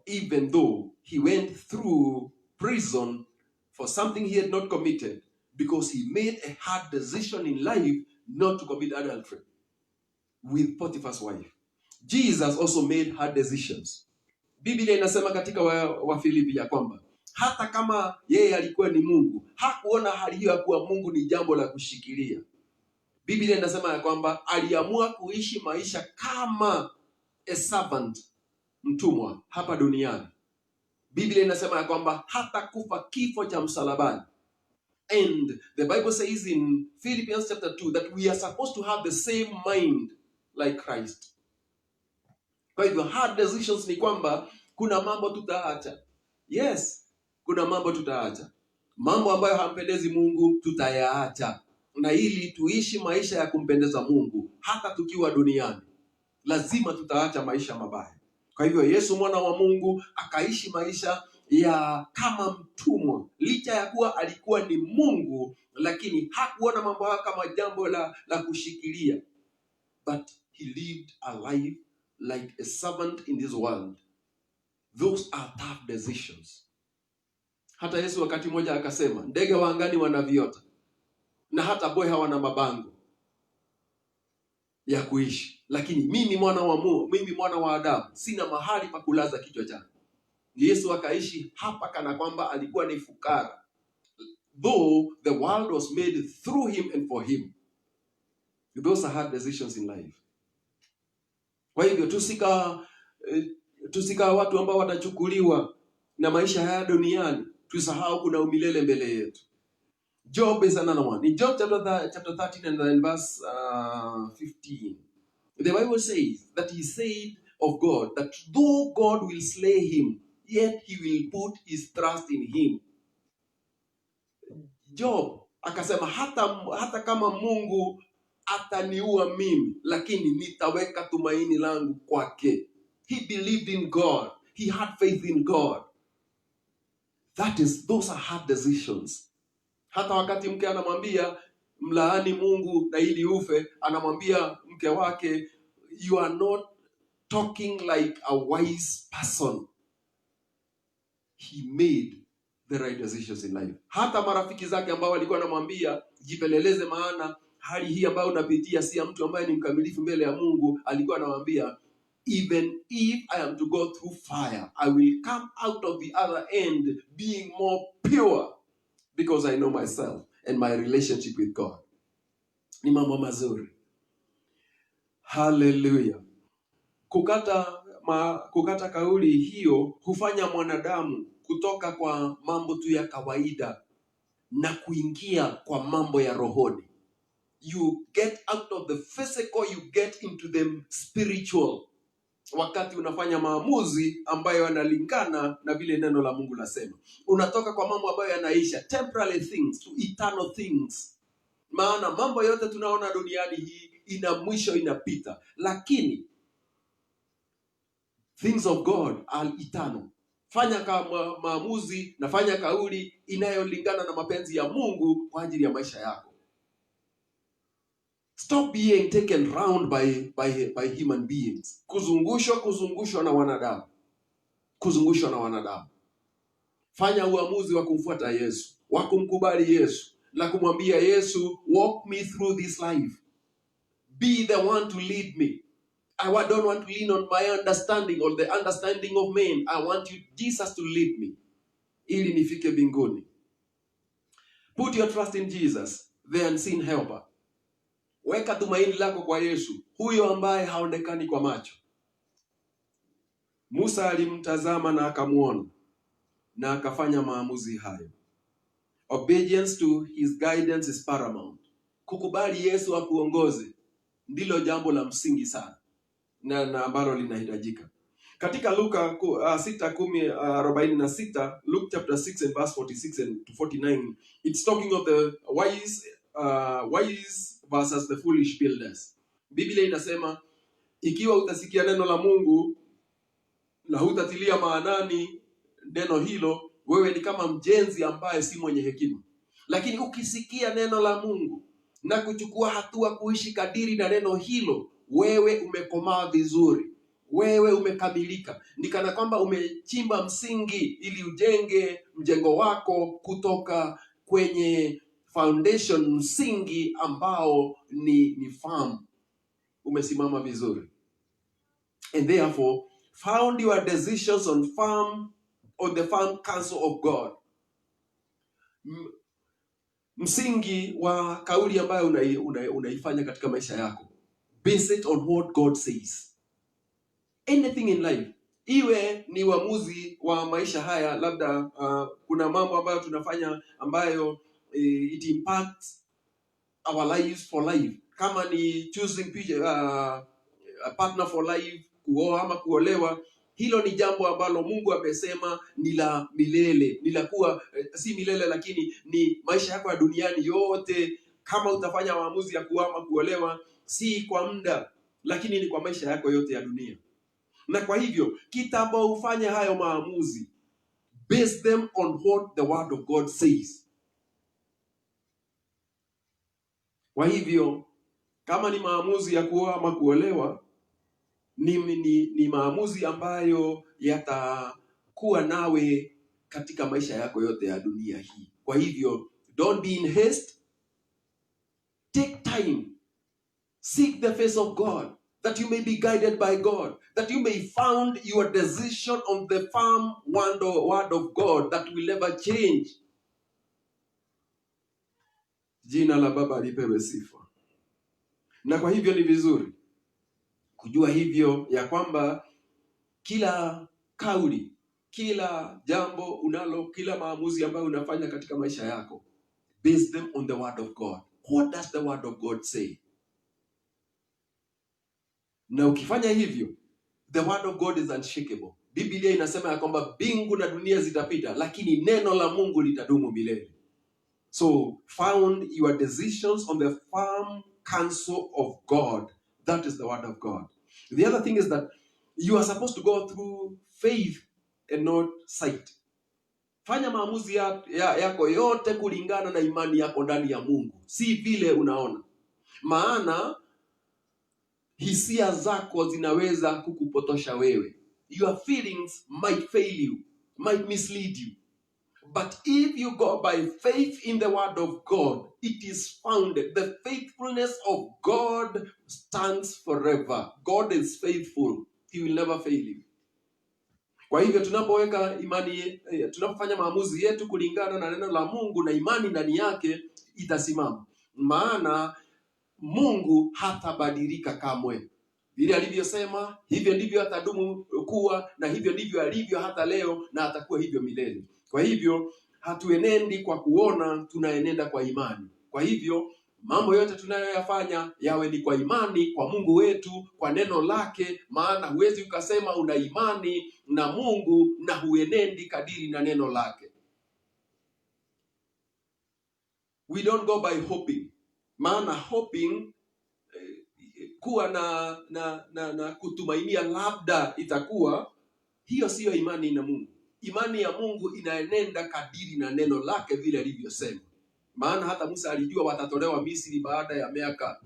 [SPEAKER 1] even though he went through prison for something he had not committed, because he made a hard decision in life not to commit adultery with Potiphar's wife. Jesus also made hard decisions. Biblia inasema katika Wafilipi ya kwamba hata kama yeye alikuwa ni Mungu, hakuona hali hiyo ya kuwa Mungu ni jambo la kushikilia. Biblia inasema ya kwamba aliamua kuishi maisha kama a servant, mtumwa hapa duniani. Biblia inasema ya kwamba hata kufa kifo cha msalabani. And the Bible says in Philippians chapter 2 that we are supposed to have the same mind like Christ. Kwa hivyo hard decisions ni kwamba kuna mambo tutaacha. Yes, kuna mambo tutaacha. Mambo ambayo hampendezi Mungu tutayaacha. Na ili tuishi maisha ya kumpendeza Mungu hata tukiwa duniani, lazima tutaacha maisha mabaya. Kwa hivyo Yesu mwana wa Mungu akaishi maisha ya kama mtumwa, licha ya kuwa alikuwa ni Mungu, lakini hakuona mambo haya kama jambo la kushikilia. But he lived a life like a servant in this world. Those are tough decisions. Hata Yesu wakati mmoja akasema, ndege wa angani wana viota na hata bweha wana mabango ya kuishi, lakini mimi mwana wa Adamu sina mahali pa kulaza kichwa changu. Yesu akaishi hapa kana kwamba alikuwa ni fukara, though the world was made through him and for him. Those are hard decisions in life. Kwa hivyo tusika watu ambao watachukuliwa na maisha haya duniani, tusahau kuna umilele mbele yetu. Job is another one. In Job chapter 13 and then verse 15, the Bible says that he said of God that though God will slay him, yet he will put his trust in him. Job akasema hata kama Mungu ataniua mimi, lakini nitaweka tumaini langu kwake. He believed in God. He had faith in God. Those are hard decisions. Hata wakati mke anamwambia mlaani Mungu na ili ufe, anamwambia mke wake, you are not talking like a wise person. He made the right decisions in life. Hata marafiki zake ambao walikuwa wanamwambia jipeleleze, maana hali hii ambayo unapitia si ya mtu ambaye ni mkamilifu mbele ya Mungu, alikuwa anamwambia, even if I am to go through fire, I will come out of the other end being more pure, because I know myself and my relationship with God. Ni mambo mazuri. Hallelujah. Kukata kauli hiyo hufanya mwanadamu kutoka kwa mambo tu ya kawaida na kuingia kwa mambo ya rohoni. You get out of the physical, you get into the spiritual. Wakati unafanya maamuzi ambayo yanalingana na vile neno la Mungu lasema, unatoka kwa mambo ambayo yanaisha, temporary things, to eternal things. Maana mambo yote tunaona duniani hii ina mwisho, inapita, lakini things of God are eternal. Fanya maamuzi na fanya kauli inayolingana na mapenzi ya Mungu kwa ajili ya maisha yako. Stop being taken round by human beings. Kuzungushwa na wanadamu. Fanya uamuzi wa kumfuata Yesu, wa kumkubali Yesu, na kumwambia Yesu, walk me through this life. Be the one to lead me. I don't want to lean on my understanding or the understanding of men. I want you, Jesus, to lead me, ili nifike mbinguni. Put your trust in Jesus, the unseen helper. Weka tumaini lako kwa Yesu, huyo ambaye haonekani kwa macho. Musa alimtazama na akamuona na akafanya maamuzi hayo. Obedience to his guidance is paramount. Kukubali Yesu akuongoze ndilo jambo la msingi sana na ambalo linahitajika. Katika Luka 6:46, Luke chapter 6 and verse 46 and to 49, it's talking of the wise versus the foolish builders. Biblia inasema, ikiwa utasikia neno la Mungu na hutatilia maanani neno hilo, wewe ni kama mjenzi ambaye si mwenye hekima. Lakini ukisikia neno la Mungu na kuchukua hatua kuishi kadiri na neno hilo, wewe umekomaa vizuri, wewe umekamilika. Ni kana kwamba umechimba msingi ili ujenge mjengo wako kutoka kwenye foundation, msingi ambao ni firm. Umesimama vizuri. And therefore, found your decisions on the firm counsel of God. Msingi wa kauli ambayo unaifanya katika maisha yako, base it on what God says. Anything in life, iwe ni uamuzi wa maisha haya, labda kuna mambo ambayo tunafanya ambayo it impacts our lives for life. Kama ni choosing a partner for life, kuoa ama kuolewa, hilo ni jambo ambalo Mungu amesema ni la milele, ni la kuwa si milele, lakini ni maisha yako ya duniani yote. Kama utafanya maamuzi ya kuoa ama kuolewa, si kwa muda, lakini ni kwa maisha yako yote ya dunia. Na kwa hivyo kitambo ufanye hayo maamuzi, base them on what the word of God says. Kwa hivyo kama ni maamuzi ya kuoa ama kuolewa, ni maamuzi ambayo yatakuwa nawe katika maisha yako yote ya dunia hii. Kwa hivyo don't be in haste. Take time. Seek the face of God, that you may be guided by God, that you may found your decision on the firm word of God that will never change. Jina la Baba lipewe sifa. Na kwa hivyo ni vizuri kujua hivyo, ya kwamba kila kauli, kila jambo unalo, kila maamuzi ambayo unafanya katika maisha yako, base them on the word of God. What does the word of God say? Na ukifanya hivyo, the word of God is unshakable. Biblia inasema ya kwamba mbingu na dunia zitapita, lakini neno la Mungu litadumu milele. So found your decisions on the firm counsel of God. That is the word of God. The other thing is that you are supposed to go through faith and not sight. Fanya maamuzi yako yote kulingana na imani yako ndani ya Mungu, si vile unaona. Maana hisia zako zinaweza kukupotosha wewe. Your feelings might fail you, might mislead you. But if you go by faith in the word of God, it is founded. The faithfulness of God stands forever. God is faithful. He will never fail you. Kwa hivyo tunapoweka imani, tunapofanya maamuzi yetu kulingana na neno la Mungu na imani ndani yake, itasimama. Maana Mungu hatabadilika kamwe. Vile alivyosema, hivyo ndivyo atadumu kuwa, na hivyo ndivyo alivyo hata leo, na atakuwa hivyo milele. Kwa hivyo hatuenendi kwa kuona, tunaenenda kwa imani. Kwa hivyo mambo yote tunayoyafanya yawe ni kwa imani kwa Mungu wetu, kwa neno lake. Maana huwezi ukasema una imani na Mungu na huenendi kadiri na neno lake. We don't go by hoping. Maana hoping, kuwa na kutumainia labda itakuwa, hiyo siyo imani na Mungu. Imani ya Mungu inaenenda kadiri na neno lake vile alivyosema. Maana hata Musa alijua watatolewa Misri baada ya miaka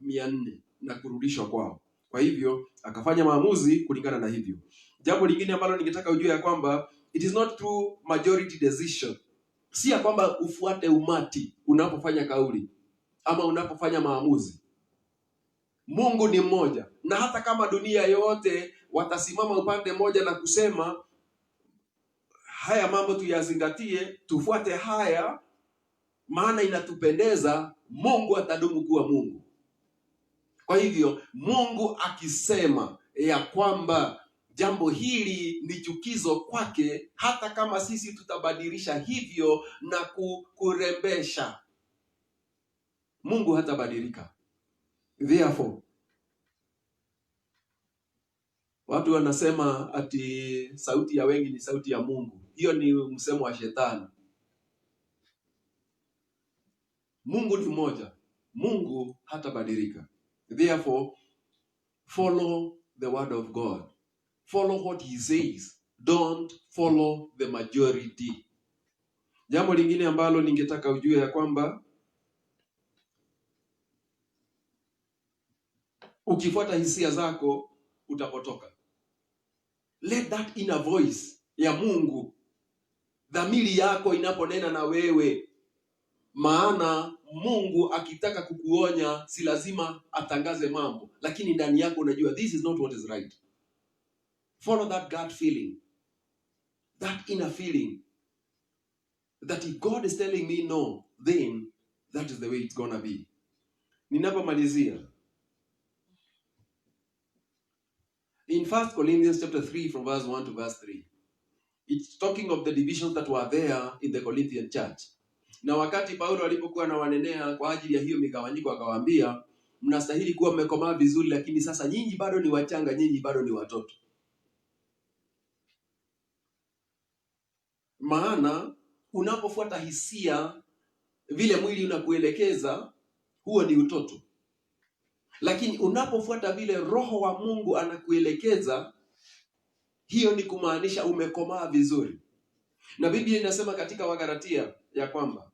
[SPEAKER 1] 400 na kurudishwa kwao. Kwa hivyo akafanya maamuzi kulingana na hivyo. Jambo lingine ambalo ningetaka ujue ya kwamba it is not through majority decision. Si ya kwamba ufuate umati unapofanya kauli ama unapofanya maamuzi. Mungu ni mmoja, na hata kama dunia yote watasimama upande mmoja na kusema haya mambo tuyazingatie, tufuate haya maana inatupendeza, Mungu atadumu kuwa Mungu. Kwa hivyo Mungu akisema ya kwamba jambo hili ni chukizo kwake, hata kama sisi tutabadilisha hivyo na kurembesha, Mungu hatabadilika. Therefore, watu wanasema ati sauti ya wengi ni sauti ya Mungu. Hiyo ni msemo wa shetani. Mungu ni mmoja. Mungu hatabadilika. Therefore, follow the word of God. Follow what he says. Don't follow the majority. Jambo lingine ambalo ningetaka ujue ya kwamba ukifuata hisia zako utapotoka. Let that inner voice ya Mungu, dhamiri yako inaponena na wewe. Maana Mungu akitaka kukuonya si lazima atangaze mambo, lakini ndani yako unajua this is not what is right. Follow that gut feeling, that inner feeling, that if God is telling me no, then that is the way it's gonna be. Ninapomalizia, in 1 Corinthians chapter 3 from verse 1 to verse 3, it's talking of the divisions that were there in the Corinthian church. Na wakati Paulo alipokuwa na wanenea kwa ajili ya hiyo migawanyiko, akawaambia mnastahili kuwa mmekomaa vizuri, lakini sasa nyinyi bado ni wachanga, nyinyi bado ni watoto. Maana unapofuata hisia vile mwili unakuelekeza, huo ni utoto. Lakini unapofuata vile Roho wa Mungu anakuelekeza, hiyo ni kumaanisha umekomaa vizuri. Na Biblia inasema katika Wagalatia ya kwamba,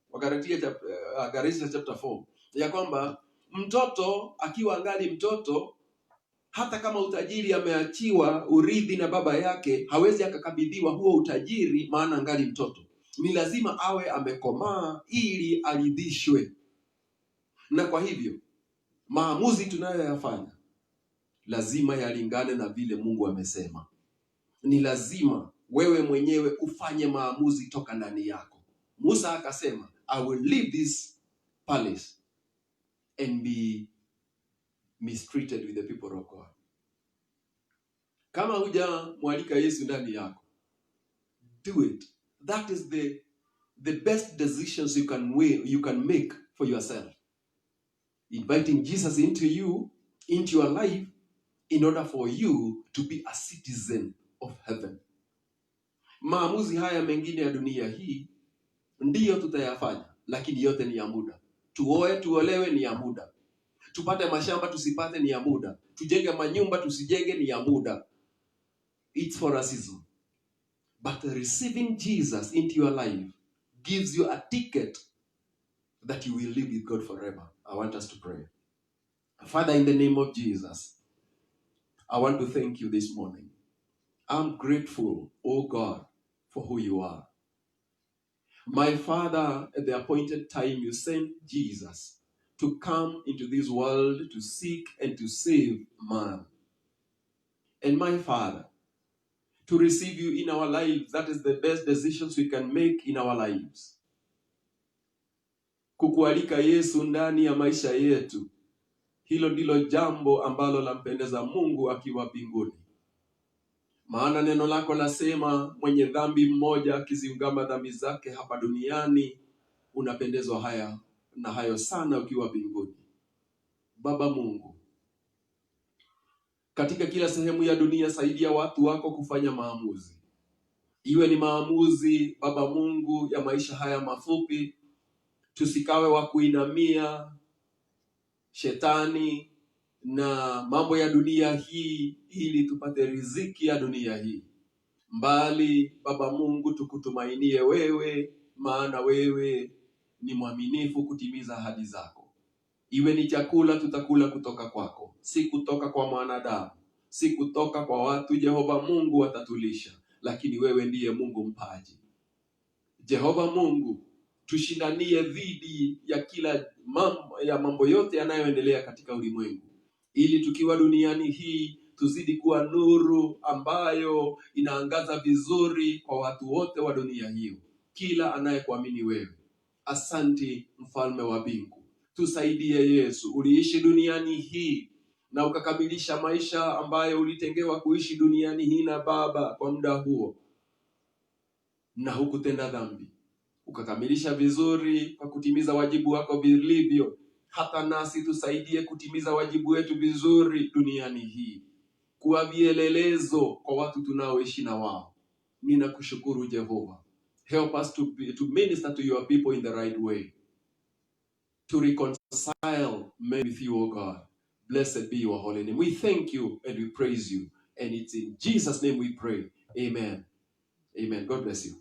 [SPEAKER 1] Galatians chapter 4, ya kwamba mtoto akiwa angali mtoto, hata kama utajiri ameachiwa urithi na baba yake, hawezi akakabidhiwa huo utajiri maana angali mtoto. Ni lazima awe amekomaa ili aridhishwe. Na kwa hivyo maamuzi tunayoyafanya lazima yalingane na vile Mungu amesema. Ni lazima wewe mwenyewe ufanye maamuzi toka ndani yako. Musa akasema, I will leave this palace and be mistreated with the people of God. Kama hujamwalika Yesu ndani yako, do it. That is the best decisions you can make for yourself. Inviting Jesus into your life, in order for you to be a citizen of heaven. Maamuzi haya mengine ya dunia hii ndiyo tutayafanya, lakini yote ni ya muda. Tuoe tuolewe ni ya muda. Tupate mashamba tusipate ni ya muda. Tujenge manyumba tusijenge ni ya muda. It's for a season. But receiving Jesus into your life gives you a ticket that you will live with God forever. I want us to pray. Father, in the name of Jesus, I want to thank you this morning. I'm grateful, oh God, for who you are. My Father, at the appointed time, you sent Jesus to come into this world to seek and to save man. And my Father, to receive you in our lives, that is the best decisions we can make in our lives. Kukualika Yesu ndani ya maisha yetu, hilo ndilo jambo ambalo lampendeza Mungu akiwa mbinguni. Maana neno lako lasema, mwenye dhambi mmoja akiziungama dhambi zake hapa duniani, unapendezwa hayo sana ukiwa mbinguni. Baba Mungu, katika kila sehemu ya dunia saidia watu wako kufanya maamuzi. Iwe ni maamuzi, Baba Mungu, ya maisha haya mafupi, tusikawe wa kuinamia shetani na mambo ya dunia hii ili tupate riziki ya dunia hii. Mbali, Baba Mungu, tukutumainie wewe, maana wewe ni mwaminifu kutimiza ahadi zako. Iwe ni chakula, tutakula kutoka kwako, si kutoka kwa mwanadamu, si kutoka kwa watu. Jehova Mungu watatulisha, lakini wewe ndiye Mungu mpaji. Jehova Mungu, tushindanie dhidi ya kila mambo yote yanayoendelea katika ulimwengu, ili tukiwa duniani hii tuzidi kuwa nuru ambayo inaangaza vizuri kwa watu wote wa dunia hiyo, kila anayekuamini wewe. Asanti mfalme wa mbingu. Tusaidie Yesu, uliishi duniani hii na ukakamilisha maisha ambayo ulitengewa kuishi duniani hii na Baba kwa muda huo, na hukutenda dhambi. Ukakamilisha vizuri kwa kutimiza wajibu wako vilivyo. Hata nasi tusaidie kutimiza wajibu wetu vizuri duniani hii, kuwa vielelezo kwa watu tunaoishi na wao. Ninakushukuru Jehova. Help us to minister to your people in the right way, to reconcile men with you, O God. Blessed be your holy name. We thank you and we praise you. And it's in Jesus' name we pray. Amen. Amen. God bless you.